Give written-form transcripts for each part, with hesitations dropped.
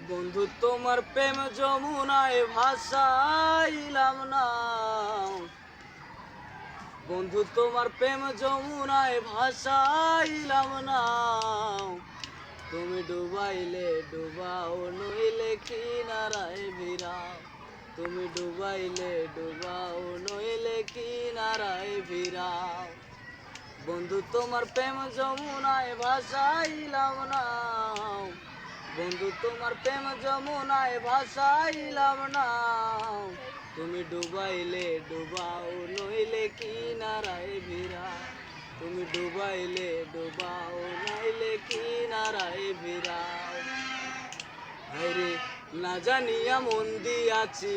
বন্ধু তোমার প্রেম যমুনায় ভাসাইলাম না। বন্ধু তোমার প্রেম যমুনায় ভাসাইলাম না। তুমি ডুবাইলে ডুবাও নইলে কিনারায় ভিড়াও। তুমি ডুবাইলে ডুবাও নইলে কিনারায় ভিড়াও। বন্ধু তোমার প্রেম যমুনায় ভাসাইলাম না। বন্ধু তোমার প্রেম যমুনায় ভাসাইলাম না। তুমি ডুবাইলে ডুবাও নইলে কিনারায় ভিড়াও। তুমি ডুবাইলে ডুবাও নইলে কিনারায় ভিড়াও। আরে না জানিয়া মন দিয়াছি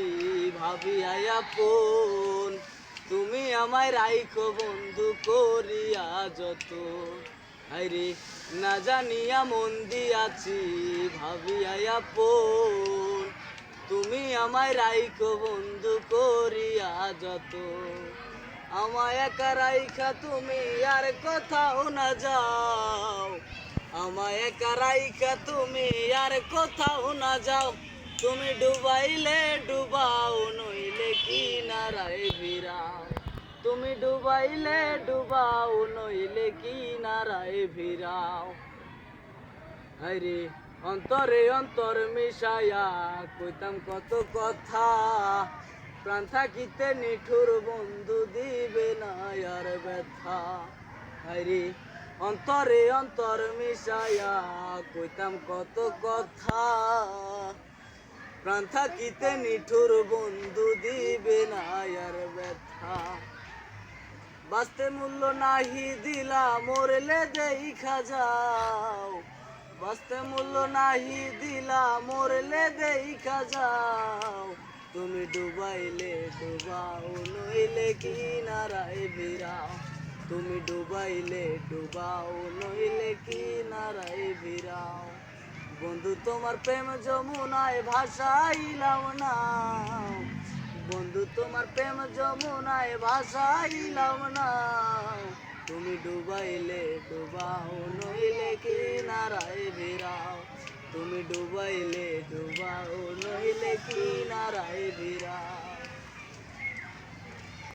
ভাবিয়া আপন। তুমি আমায় রাইখো বন্ধু করিয়া যত। আরে না জানিয়া মন দিয়াছি ভাবিয়া আপন। তুমি আমায় রাইখো বন্ধু করিয়া যত। আমায় একা রাইখা তুমি আর কোথাও না যাও। আমায় একা রাইখা তুমি আর কোথাও না যাও। তুমি ডুবাইলে ডুবাও নইলে কিনারায় ভিড়াও। তুমি ডুবাইলে ডুবাও নইলে কিনারায় ভিড়াও। আরে অন্তরে অন্তর মিশায়া কইতাম কত কথা। প্রাণ থাকিতে নিঠুর বন্ধু দিবে না আর ব্যথা। আরে অন্তরে অন্তর মিশায়া কইতাম কত কথা। প্রাণ থাকিতে নিঠুর বন্ধু দিবে না আর ব্যথা। বাঁচতে মূল্য নাহি দিলা মরলে দেখা যাও। বাঁচতে মূল্য নাহি দিলা মরলে দেখা যাও। তুমি ডুবাইলে ডুবাও নইলে কিনারায় ভিড়াও। তুমি ডুবাইলে ডুবাও নইলে কিনারায় ভিড়াও। বন্ধু তোমার প্রেম যমুনায় ভাসাইলাম না। বন্ধু তোমার প্রেম যমুনায় ভাসাইলাম না। তুমি ডুবাইলে ডুবাও নইলে কিনারায় ভিড়াও। তুমি ডুবাইলে ডুবাও নইলে কিনারায় ভিড়াও।